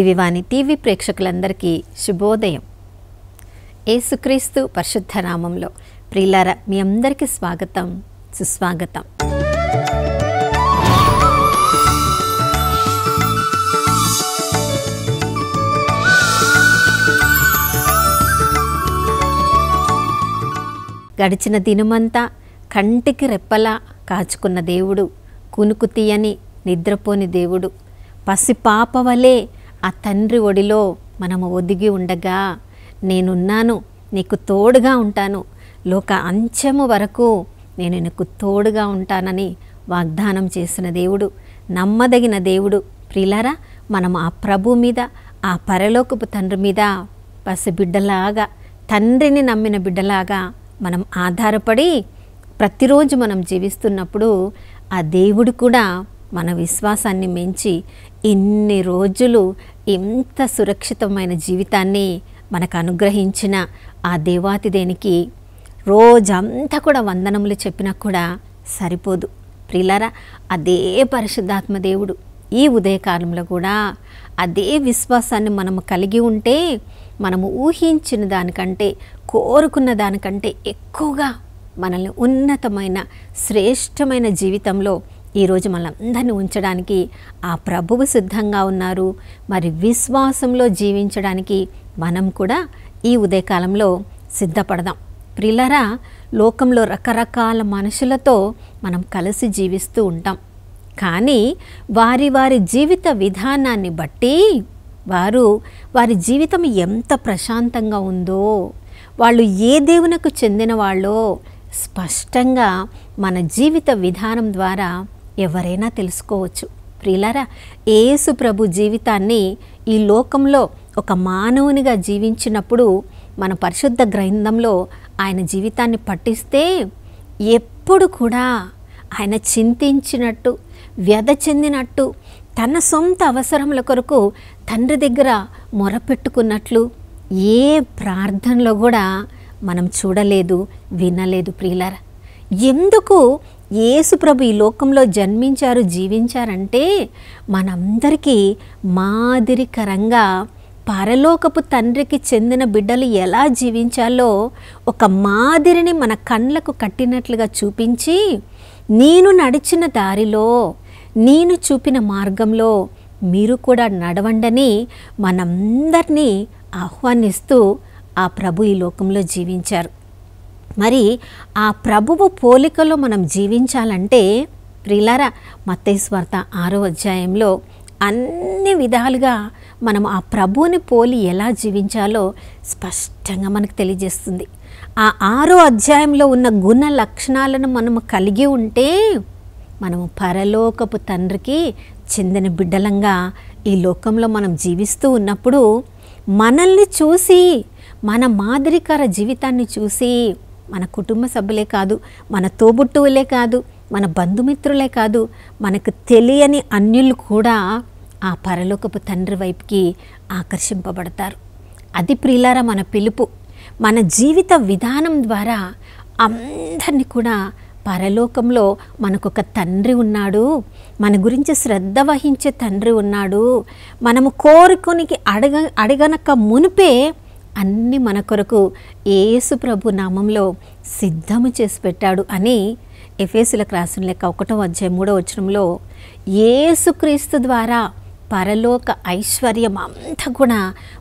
దివ్యవాణి TV ప్రేక్షకులందరికీ శుభోదయం. యేసుక్రీస్తు పరిశుద్ధ నామంలో ప్రియులారా, మీ అందరికీ స్వాగతం, సుస్వాగతం. గడిచిన దినమంతా కంటికి రెప్పలా కాచుకున్న దేవుడు, కునుకు తీయని నిద్రపోని దేవుడు, పసిపాపవలే ఆ తండ్రి ఒడిలో మనము ఒదిగి ఉండగా, నేనున్నాను, నీకు తోడుగా ఉంటాను, లోక అంచెము వరకు నేను నీకు తోడుగా ఉంటానని వాగ్దానం చేసిన దేవుడు, నమ్మదగిన దేవుడు. ప్రియులారా, మనం ఆ ప్రభు మీద, ఆ పరలోకపు తండ్రి మీద పసిబిడ్డలాగా, తండ్రిని నమ్మిన బిడ్డలాగా మనం ఆధారపడి ప్రతిరోజు మనం జీవిస్తున్నప్పుడు ఆ దేవుడు కూడా మన విశ్వాసాన్ని మెంచి ఇన్ని రోజులు ఇంత సురక్షితమైన జీవితాన్ని మనకు అనుగ్రహించిన ఆ దేవాతిదేనికి రోజంతా కూడా వందనములు చెప్పినా కూడా సరిపోదు. ప్రియులారా, అదే పరిశుద్ధాత్మ దేవుడు ఈ ఉదయకాలంలో కూడా అదే విశ్వాసాన్ని మనము కలిగి ఉంటే మనము ఊహించిన దానికంటే, కోరుకున్న దానికంటే ఎక్కువగా మనల్ని ఉన్నతమైన శ్రేష్టమైన జీవితంలో ఈరోజు మనందరినీ ఉంచడానికి ఆ ప్రభువు సిద్ధంగా ఉన్నారు. మరి విశ్వాసంలో జీవించడానికి మనం కూడా ఈ ఉదయకాలంలో సిద్ధపడదాం. ప్రియులారా, లోకంలో రకరకాల మనుషులతో మనం కలిసి జీవిస్తూ ఉంటాం. కానీ వారి వారి జీవిత విధానాన్ని బట్టి వారి జీవితం ఎంత ప్రశాంతంగా ఉందో, వాళ్ళు ఏ దేవునకు చెందిన వాళ్ళో స్పష్టంగా మన జీవిత విధానం ద్వారా ఎవరైనా తెలుసుకోవచ్చు. ప్రియులారా, యేసు ప్రభు జీవితాన్ని ఈ లోకంలో ఒక మానవునిగా జీవించినప్పుడు మన పరిశుద్ధ గ్రంథంలో ఆయన జీవితాన్ని పఠిస్తే ఎప్పుడు కూడా ఆయన చింతించినట్టు, వ్యధ చెందినట్టు, తన సొంత అవసరముల కొరకు తండ్రి దగ్గర మొరపెట్టుకున్నట్లు ఏ ప్రార్థనలో కూడా మనం చూడలేదు, వినలేదు. ప్రియులారా, ఎందుకు యేసు ప్రభు ఈ లోకంలో జన్మించారు, జీవించారంటే మనందరికీ మాదిరికరంగా పరలోకపు తండ్రికి చెందిన బిడ్డలు ఎలా జీవించాలో ఒక మాదిరిని మన కళ్ళకు కట్టినట్లుగా చూపించి, నేను నడిచిన దారిలో, నేను చూపిన మార్గంలో మీరు కూడా నడవండని మనందరినీ ఆహ్వానిస్తూ ఆ ప్రభు ఈ లోకంలో జీవించారు. మరి ఆ ప్రభువు పోలికలో మనం జీవించాలంటే ప్రియులారా, మత్తయి సువార్త 6వ అధ్యాయంలో అన్ని విధాలుగా మనం ఆ ప్రభువుని పోలి ఎలా జీవించాలో స్పష్టంగా మనకు తెలియజేస్తుంది. ఆ 6వ అధ్యాయంలో ఉన్న గుణ లక్షణాలను మనము కలిగి ఉంటే మనము పరలోకపు తండ్రికి చెందిన బిడ్డలంగా ఈ లోకంలో మనం జీవిస్తూ ఉన్నప్పుడు మనల్ని చూసి, మన మాదిరికర జీవితాన్ని చూసి మన కుటుంబ సభ్యులే కాదు, మన తోబుట్టువులే కాదు, మన బంధుమిత్రులే కాదు, మనకు తెలియని అన్యులు కూడా ఆ పరలోకపు తండ్రి వైపుకి ఆకర్షింపబడతారు. అది ప్రియులారా మన పిలుపు. మన జీవిత విధానం ద్వారా అందరినీ కూడా పరలోకంలో మనకొక తండ్రి ఉన్నాడు, మన గురించి శ్రద్ధ వహించే తండ్రి ఉన్నాడు, మనము కోరుకొనికి అడగనక మునిపే అన్నీ మన కొరకు యేసు ప్రభు నామంలో సిద్ధము చేసి పెట్టాడు అని ఎఫెసీయులకు రాసిన లేఖ 1వ అధ్యాయం 3వ వచనంలో యేసుక్రీస్తు ద్వారా పరలోక ఐశ్వర్యం అంతా కూడా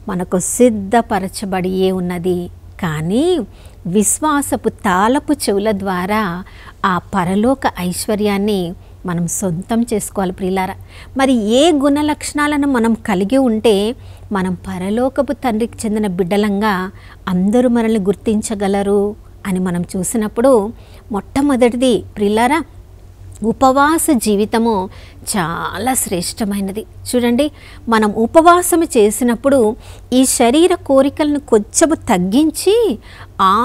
మనకు సిద్ధపరచబడియే ఉన్నది. కానీ విశ్వాసపు తాళపు చెవుల ద్వారా ఆ పరలోక ఐశ్వర్యాన్ని మనం సొంతం చేసుకోవాలి. ప్రియులారా, మరి ఏ గుణ లక్షణాలను మనం కలిగి ఉంటే మనం పరలోకపు తండ్రికి చెందిన బిడ్డలంగా అందరూ మనల్ని గుర్తించగలరు అని మనం చూసినప్పుడు మొట్టమొదటిది ప్రియులారా, ఉపవాస జీవితము చాలా శ్రేష్టమైనది. చూడండి, మనం ఉపవాసము చేసినప్పుడు ఈ శరీర కోరికలను కొంచెము తగ్గించి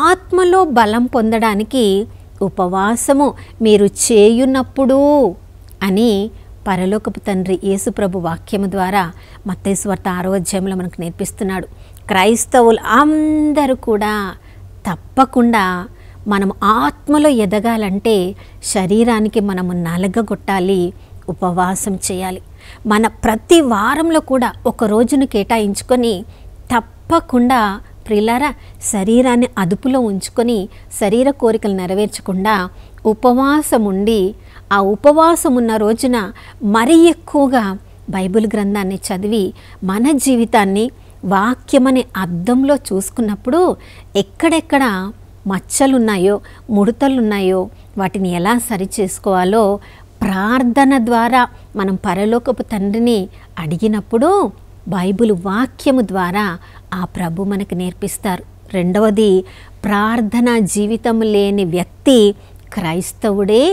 ఆత్మలో బలం పొందడానికి ఉపవాసము మీరు చేయునప్పుడు అని పరలోకపు తండ్రి యేసు ప్రభు వాక్యము ద్వారా మత్తయి సువార్త 6వ అధ్యాయంలో మనకు నేర్పిస్తున్నాడు. క్రైస్తవులు అందరూ కూడా తప్పకుండా మనం ఆత్మలో ఎదగాలంటే శరీరానికి మనము నలగగొట్టాలి, ఉపవాసం చేయాలి. మన ప్రతి వారంలో కూడా ఒక రోజును కేటాయించుకొని తప్పకుండా ప్రియులారా శరీరాన్ని అదుపులో ఉంచుకొని శరీర కోరికలు నెరవేర్చకుండా ఉపవాసం ఉండి ఆ ఉపవాసం ఉన్న రోజున మరీ ఎక్కువగా బైబిల్ గ్రంథాన్ని చదివి మన జీవితాన్ని వాక్యమనే అద్దంలో చూసుకున్నప్పుడు ఎక్కడెక్కడ మచ్చలున్నాయో ముడతలున్నాయో వాటిని ఎలా సరి చేసుకోవాలో ప్రార్థన ద్వారా మనం పరలోకపు తండ్రిని అడిగినప్పుడు బైబిల్ వాక్యము ద్వారా ఆ ప్రభు మనకు నేర్పిస్తారు. రెండవది, ప్రార్థన జీవితం లేని వ్యక్తి క్రైస్తవుడే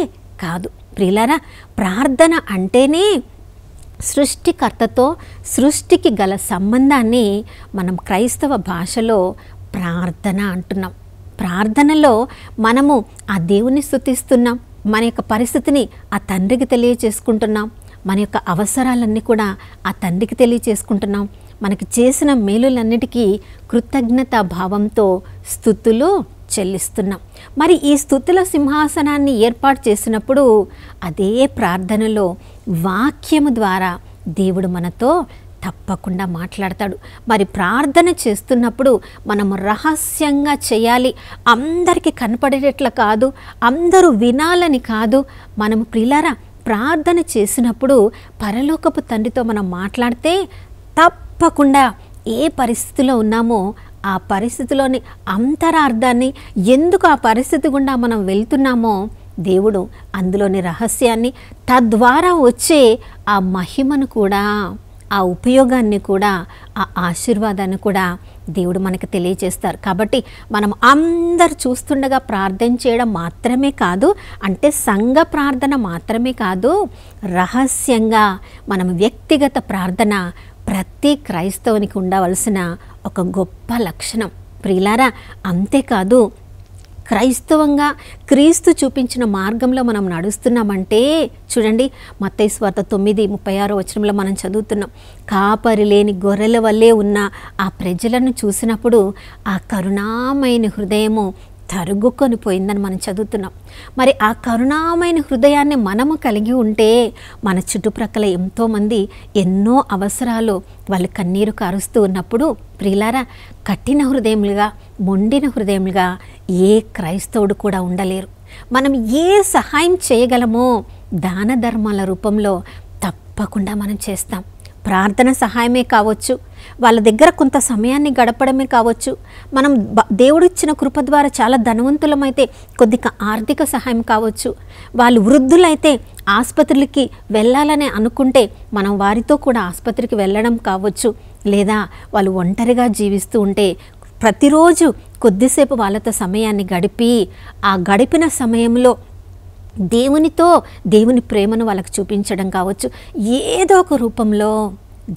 కాదు. ప్రియులారా, ప్రార్థన అంటేనే సృష్టికర్తతో సృష్టికి గల సంబంధాన్ని మనం క్రైస్తవ భాషలో ప్రార్థన అంటున్నాం. ప్రార్థనలో మనము ఆ దేవుని స్తుతిస్తున్నాం, మన యొక్క పరిస్థితిని ఆ తండ్రికి తెలియచేసుకుంటున్నాం, మన యొక్క అవసరాలన్నీ కూడా ఆ తండ్రికి తెలియచేసుకుంటున్నాం, మనకి చేసిన మేలులన్నిటికీ కృతజ్ఞతా భావంతో స్తుతులు చెల్లిస్తున్నాం. మరి ఈ స్తుతుల సింహాసనాన్ని ఏర్పాటు చేసినప్పుడు అదే ప్రార్థనలో వాక్యము ద్వారా దేవుడు మనతో తప్పకుండా మాట్లాడతాడు. మరి ప్రార్థన చేస్తున్నప్పుడు మనము రహస్యంగా చేయాలి, అందరికీ కనపడేటట్లు కాదు, అందరూ వినాలని కాదు. మనము ప్రియులారా ప్రార్థన చేసినప్పుడు పరలోకపు తండ్రితో మనం మాట్లాడితే తప్పకుండా ఏ పరిస్థితిలో ఉన్నామో ఆ పరిస్థితిలోని అంతరార్థాన్ని, ఎందుకు ఆ పరిస్థితి గుండా మనం వెళ్తున్నామో దేవుడు అందులోని రహస్యాన్ని, తద్వారా వచ్చే ఆ మహిమను కూడా, ఆ ఉపయోగాన్ని కూడా, ఆ ఆశీర్వాదాన్ని కూడా దేవుడు మనకు తెలియజేస్తారు. కాబట్టి మనం అందరు చూస్తుండగా ప్రార్థన చేయడం మాత్రమే కాదు, అంటే సంఘ ప్రార్థన మాత్రమే కాదు, రహస్యంగా మనం వ్యక్తిగత ప్రార్థన ప్రతి క్రైస్తవునికి ఉండవలసిన ఒక గొప్ప లక్షణం. ప్రియులారా, అంతేకాదు క్రైస్తవంగా క్రీస్తు చూపించిన మార్గంలో మనం నడుస్తున్నామంటే చూడండి, మత్తయి సువార్త 9:36 వచనంలో మనం చదువుతున్నాం. కాపరి లేని గొర్రెల వల్లే ఉన్న ఆ ప్రజలను చూసినప్పుడు ఆ కరుణామైన హృదయము తరుగుకొని పోయిందని మనం చదువుతున్నాం. మరి ఆ కరుణామైన హృదయాన్ని మనము కలిగి ఉంటే మన చుట్టుప్రక్కల ఎంతోమంది ఎన్నో అవసరాలు వాళ్ళు కన్నీరు కారుస్తూ ఉన్నప్పుడు ప్రియులారా, కఠిన హృదయములుగా, మొండిన హృదయములుగా ఏ క్రైస్తవుడు కూడా ఉండలేరు. మనం ఏ సహాయం చేయగలమో దాన ధర్మాల రూపంలో తప్పకుండా మనం చేస్తాం. ప్రార్థన సహాయమే కావచ్చు, వాళ్ళ దగ్గర కొంత సమయాన్ని గడపడమే కావచ్చు, మనం దేవుడిచ్చిన కృప ద్వారా చాలా ధనవంతులమైతే కొద్దిగా ఆర్థిక సహాయం కావచ్చు, వాళ్ళు వృద్ధులైతే ఆసుపత్రికి వెళ్ళాలని అనుకుంటే మనం వారితో కూడా ఆసుపత్రికి వెళ్ళడం కావచ్చు, లేదా వాళ్ళు ఒంటరిగా జీవిస్తూ ఉంటే ప్రతిరోజు కొద్దిసేపు వాళ్ళతో సమయాన్ని గడిపి ఆ గడిపిన సమయంలో దేవునితో దేవుని ప్రేమను వాళ్ళకు చూపించడం కావచ్చు, ఏదో ఒక రూపంలో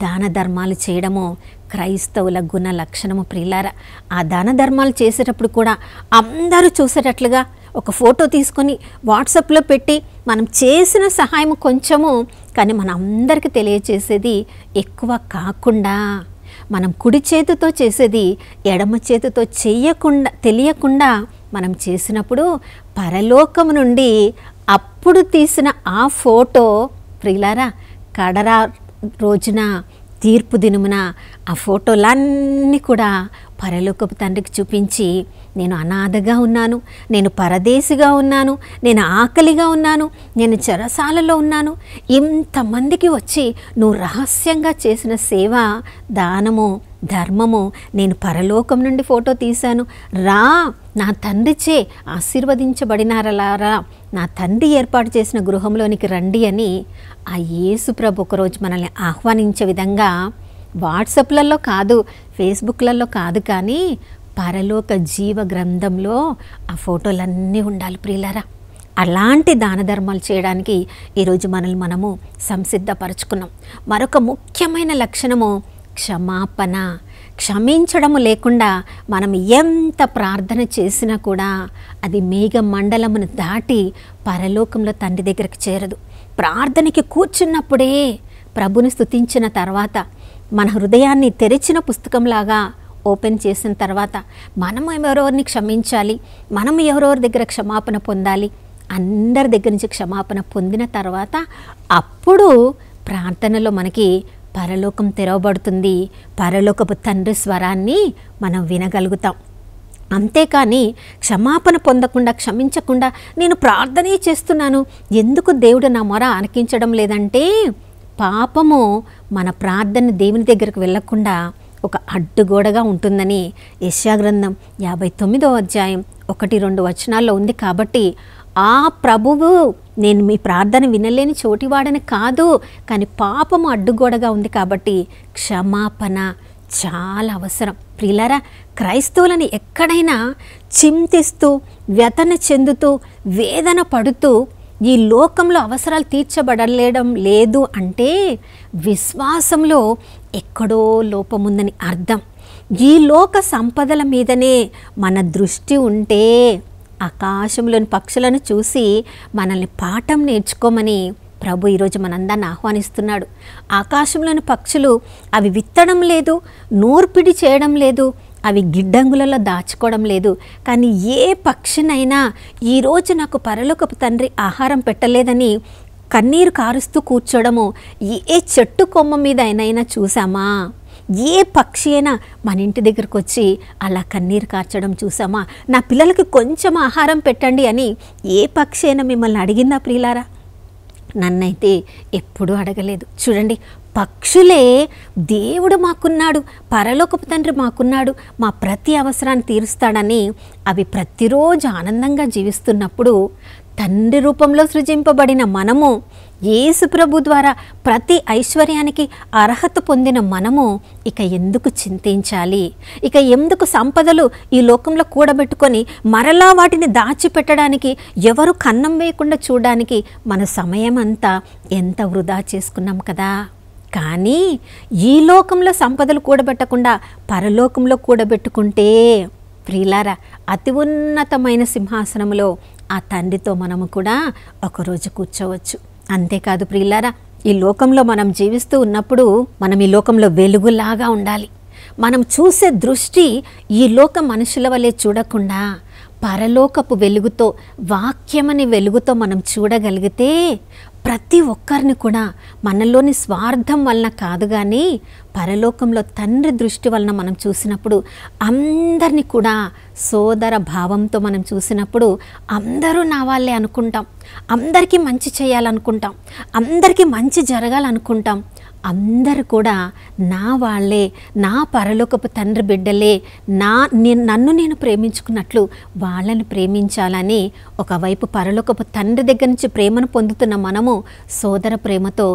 దాన ధర్మాలు చేయడము క్రైస్తవుల గుణ లక్షణము. ప్రియులారా, ఆ దాన ధర్మాలు చేసేటప్పుడు కూడా అందరూ చూసేటట్లుగా ఒక ఫోటో తీసుకొని వాట్సాప్లో పెట్టి మనం చేసిన సహాయం కొంచెము, కానీ మన అందరికీ తెలియచేసేది ఎక్కువ కాకుండా, మనం కుడి చేతితో చేసేది ఎడమ చేతితో తెలియకుండా మనం చేసినప్పుడు పరలోకము నుండి అప్పుడు తీసిన ఆ ఫోటో ప్రియులారా కడరా రోజున తీర్పు దినమున ఆ ఫోటోలన్నీ కూడా పరలోకపు తండ్రికి చూపించి, నేను అనాథగా ఉన్నాను, నేను పరదేశిగా ఉన్నాను, నేను ఆకలిగా ఉన్నాను, నేను చెరసాలలో ఉన్నాను, ఇంతమందికి వచ్చి నువ్వు రహస్యంగా చేసిన సేవ, దానము, ధర్మము నేను పరలోకం నుండి ఫోటో తీశాను, రా నా తండ్రిచే ఆశీర్వదించబడినారలారా, నా తండ్రి ఏర్పాటు చేసిన గృహంలోనికి రండి అని ఆ యేసు ప్రభు ఒకరోజు మనల్ని ఆహ్వానించే విధంగా వాట్సాప్లలో కాదు, ఫేస్బుక్లలో కాదు, కానీ పరలోక జీవ గ్రంథంలో ఆ ఫోటోలన్నీ ఉండాలి. ప్రియులారా, అలాంటి దాన ధర్మాలు చేయడానికి ఈరోజు మనల్ని మనము సంసిద్ధపరచుకున్నాం. మరొక ముఖ్యమైన లక్షణము క్షమాపణ. క్షమించడము లేకుండా మనం ఎంత ప్రార్థన చేసినా కూడా అది మేఘ మండలమును దాటి పరలోకంలో తండ్రి దగ్గరికి చేరదు. ప్రార్థనకి కూర్చున్నప్పుడే ప్రభుని స్తుతించిన తర్వాత, మన హృదయాన్ని తెరిచిన పుస్తకంలాగా ఓపెన్ చేసిన తర్వాత మనం ఎవరెవరిని క్షమించాలి, మనం ఎవరెవరి దగ్గర క్షమాపణ పొందాలి, అందరి దగ్గర నుంచి క్షమాపణ పొందిన తర్వాత అప్పుడు ప్రార్థనలో మనకి పరలోకం తెరవబడుతుంది. పరలోకపు తండ్రి స్వరాన్ని మనం వినగలుగుతాం. అంతేకాని క్షమాపణ పొందకుండా, క్షమించకుండా నేను ప్రార్థనే చేస్తున్నాను, ఎందుకు దేవుడు నా మొర ఆలకించడం లేదంటే, పాపము మన ప్రార్థన దేవుని దగ్గరకు వెళ్ళకుండా ఒక అడ్డుగోడగా ఉంటుందని యెషయా గ్రంథం 59వ అధ్యాయం 1-2 వచనాల్లో ఉంది. కాబట్టి ఆ ప్రభువు నేను మీ ప్రార్థన వినలేని చోటివాడని కాదు, కానీ పాపము అడ్డుగోడగా ఉంది కాబట్టి క్షమాపణ చాలా అవసరం. ప్రియులారా, క్రైస్తవులని ఎక్కడైనా చింతిస్తూ, వ్యతన చెందుతూ, వేదన పడుతూ ఈ లోకంలో అవసరాలు తీర్చబడలేడం లేదు అంటే విశ్వాసంలో ఎక్కడో లోపముందని అర్థం. ఈ లోక సంపదల మీదనే మన దృష్టి ఉంటే ఆకాశంలోని పక్షులను చూసి మనల్ని పాఠం నేర్చుకోమని ప్రభు ఈరోజు మనందరిని ఆహ్వానిస్తున్నాడు. ఆకాశంలోని పక్షులు అవి విత్తడం లేదు, నూర్పిడి చేయడం లేదు, అవి గిడ్డంగులలో దాచుకోవడం లేదు. కానీ ఏ పక్షినైనా ఈరోజు నాకు పరలోకపు తండ్రి ఆహారం పెట్టలేదని కన్నీరు కారుస్తూ కూర్చోవడము ఏ చెట్టు కొమ్మ మీద అయినా చూసామా? ఏ పక్షి అయినా మన ఇంటి దగ్గరకు వచ్చి అలా కన్నీరు కార్చడం చూసామా? నా పిల్లలకి కొంచెం ఆహారం పెట్టండి అని ఏ పక్షి అయినా మిమ్మల్ని అడిగిందా ప్రియులారా? నన్నైతే ఎప్పుడూ అడగలేదు. చూడండి, పక్షులే దేవుడు మాకున్నాడు, పరలోకపు తండ్రి మాకున్నాడు, మా ప్రతి అవసరాన్ని తీరుస్తాడని అవి ప్రతిరోజు ఆనందంగా జీవిస్తున్నప్పుడు తండ్రి రూపంలో సృజింపబడిన మనము, యేసు ప్రభు ద్వారా ప్రతి ఐశ్వర్యానికి అర్హత పొందిన మనము ఇక ఎందుకు చింతించాలి? ఇక ఎందుకు సంపదలు ఈ లోకంలో కూడబెట్టుకొని మరలా వాటిని దాచిపెట్టడానికి, ఎవరు కన్నం వేయకుండా చూడడానికి మన సమయం అంతా ఎంత వృధా చేసుకున్నాం కదా. కానీ ఈ లోకంలో సంపదలు కూడబెట్టకుండా పరలోకంలో కూడబెట్టుకుంటే ప్రియులారా, అతి ఉన్నతమైన సింహాసనంలో ఆ తండ్రితో మనము కూడా ఒకరోజు కూర్చోవచ్చు. అంతేకాదు ప్రియులారా, ఈ లోకంలో మనం జీవిస్తూ ఉన్నప్పుడు మనం ఈ లోకంలో వెలుగులాగా ఉండాలి. మనం చూసే దృష్టి ఈ లోక మనుషుల వలె చూడకుండా పరలోకపు వెలుగుతో, వాక్యమని వెలుగుతో మనం చూడగలిగితే ప్రతి ఒక్కరిని కూడా మనలోని స్వార్థం వలన కాదు కానీ పరలోకంలో తండ్రి దృష్టి వలన మనం చూసినప్పుడు అందరినీ కూడా సోదర భావంతో మనం చూసినప్పుడు అందరూ నా వాళ్ళే అనుకుంటాం, అందరికీ మంచి చేయాలనుకుంటాం, అందరికీ మంచి జరగాలనుకుంటాం. అందరూ కూడా నా వాళ్ళే, నా పరలోకపు తండ్రి బిడ్డలే, నన్ను నేను ప్రేమించుకున్నట్లు వాళ్ళని ప్రేమించాలని ఒకవైపు పరలోకపు తండ్రి దగ్గర నుంచి ప్రేమను పొందుతున్న మనము సోదర ప్రేమతో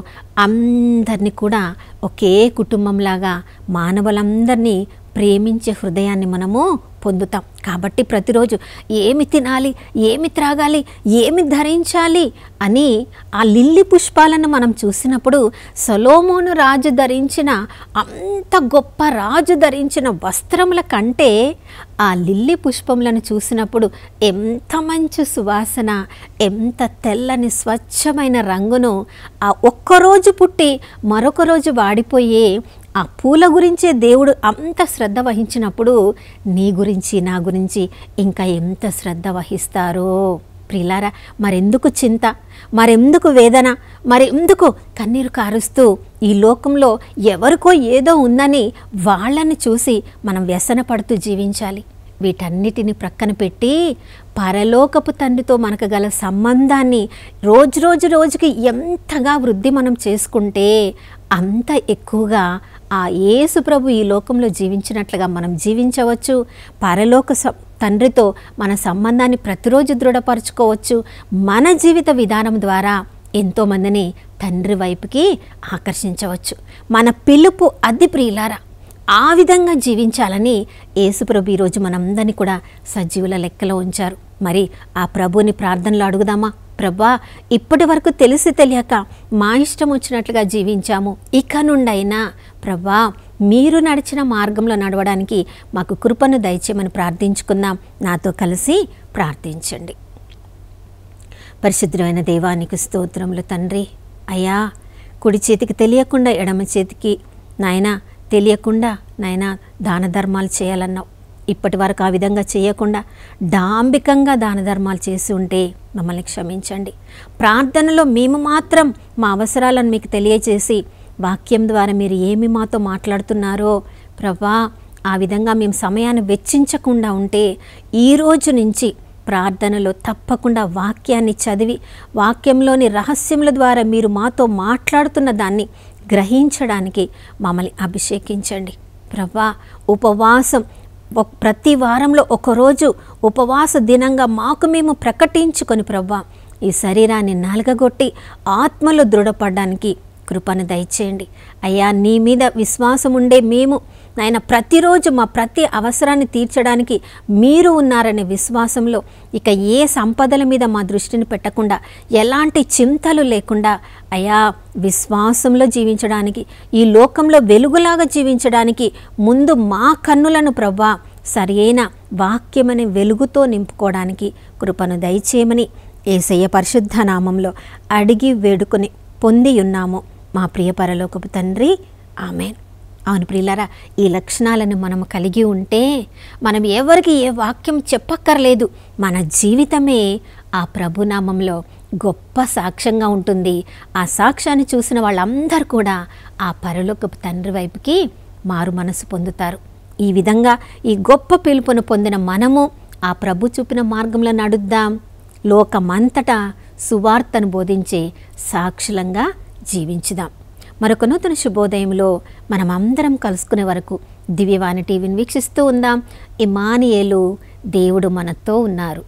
అందరినీ కూడా ఒకే కుటుంబంలాగా మానవులందరినీ ప్రేమించే హృదయాన్ని మనము పొందుతాం. కాబట్టి ప్రతిరోజు ఏమి తినాలి, ఏమి త్రాగాలి, ఏమి ధరించాలి అని ఆ లిల్లీ పుష్పాలను మనం చూసినప్పుడు సొలొమోను రాజు ధరించిన, అంత గొప్ప రాజు ధరించిన వస్త్రముల కంటే ఆ లిల్లీ పుష్పములను చూసినప్పుడు ఎంత మంచి సువాసన, ఎంత తెల్లని స్వచ్ఛమైన రంగును, ఆ ఒక్కరోజు పుట్టి మరొక రోజు వాడిపోయే ఆ పూల గురించే దేవుడు అంత శ్రద్ధ వహించినప్పుడు నీ గురించి, నా గురించి ఇంకా ఎంత శ్రద్ధ వహిస్తారో ప్రియులారా. మరెందుకు చింత, మరెందుకు వేదన, మరెందుకు కన్నీరు కారుస్తూ ఈ లోకంలో ఎవరికో ఏదో ఉందని వాళ్ళని చూసి మనం వ్యసన పడుతూ జీవించాలి? వీటన్నిటిని ప్రక్కన పెట్టి పరలోకపు తండ్రితో మనకు గల సంబంధాన్ని రోజుకి ఎంతగా వృద్ధి మనం చేసుకుంటే అంత ఎక్కువగా ఆ యేసు ప్రభు ఈ లోకంలో జీవించినట్లుగా మనం జీవించవచ్చు. పరలోక తండ్రితో మన సంబంధాన్ని ప్రతిరోజు దృఢపరచుకోవచ్చు. మన జీవిత విధానం ద్వారా ఎంతోమందిని తండ్రి వైపుకి ఆకర్షించవచ్చు. మన పిలుపు అది ప్రియులారా. ఆ విధంగా జీవించాలని యేసుప్రభు ఈరోజు మనందరినీ కూడా సజీవుల లెక్కలో ఉంచారు. మరి ఆ ప్రభుని ప్రార్థనలో అడుగుదామా? ప్రభా, ఇప్పటి వరకు తెలిసి తెలియక మా ఇష్టం వచ్చినట్లుగా జీవించాము, ఇక నుండైనా ప్రభా మీరు నడిచిన మార్గంలో నడవడానికి మాకు కృపను దయచేయమని ప్రార్థించుకుందాం. నాతో కలిసి ప్రార్థించండి. పరిశుద్ధమైన దేవానికి స్తోత్రములు తండ్రి. అయ్యా, కుడి చేతికి తెలియకుండా ఎడమ చేతికి నాయనా తెలియకుండా నాయనా దాన ధర్మాలు చేయాలన్నావు. ఇప్పటి వరకు ఆ విధంగా చేయకుండా డాంబికంగా దాన ధర్మాలు చేసి ఉంటే మమ్మల్ని క్షమించండి. ప్రార్థనలో మేము మాత్రం మా అవసరాలను మీకు తెలియజేసి వాక్యం ద్వారా మీరు ఏమి మాతో మాట్లాడుతున్నారో ప్రభా, ఆ విధంగా మేము సమయాన్ని వెచ్చించకుండా ఉంటే ఈ రోజు నుంచి ప్రార్థనలో తప్పకుండా వాక్యాన్ని చదివి వాక్యంలోని రహస్యముల ద్వారా మీరు మాతో మాట్లాడుతున్న దాన్ని గ్రహించడానికి మమ్మల్ని అభిషేకించండి ప్రభా. ఉపవాసం ప్రతి వారంలో ఒకరోజు ఉపవాస దినంగా మాకు మేము ప్రకటించుకొని ప్రభా ఈ శరీరాన్ని నలగగొట్టి ఆత్మలో దృఢపడడానికి కృపను దయచేయండి అయ్యా. నీ మీద విశ్వాసం ఉండే మేము నాయన ప్రతిరోజు మా ప్రతి అవసరాన్ని తీర్చడానికి మీరు ఉన్నారనే విశ్వాసంలో ఇక ఏ సంపదల మీద మా దృష్టిని పెట్టకుండా ఎలాంటి చింతలు లేకుండా అయ్యా విశ్వాసంలో జీవించడానికి ఈ లోకంలో వెలుగులాగా జీవించడానికి ముందు మా కన్నులను ప్రభా సరైన వాక్యమనే వెలుగుతో నింపుకోవడానికి కృపను దయచేయమని యేసయ్య పరిశుద్ధ నామంలో అడిగి వేడుకొని పొంది ఉన్నాము మా ప్రియ పరలోకపు తండ్రి, ఆమేన్. అవును ప్రియులారా, ఈ లక్షణాలను మనం కలిగి ఉంటే మనం ఎవరికి ఏ వాక్యం చెప్పక్కర్లేదు. మన జీవితమే ఆ ప్రభునామంలో గొప్ప సాక్ష్యంగా ఉంటుంది. ఆ సాక్ష్యాన్ని చూసిన వాళ్ళందరూ కూడా ఆ పరలోకపు తండ్రి వైపుకి మారు మనసు పొందుతారు. ఈ విధంగా ఈ గొప్ప పిలుపును పొందిన మనము ఆ ప్రభు చూపిన మార్గంలో నడుద్దాం. లోకమంతటా సువార్తను బోధించే సాక్షులంగా జీవించుదాం. మరొక నూతన శుభోదయంలో మనం అందరం కలుసుకునే వరకు దివ్యవాణి టీవీని వీక్షిస్తూ ఉందాం. ఇమ్మానుయేలు, దేవుడు మనతో ఉన్నారు.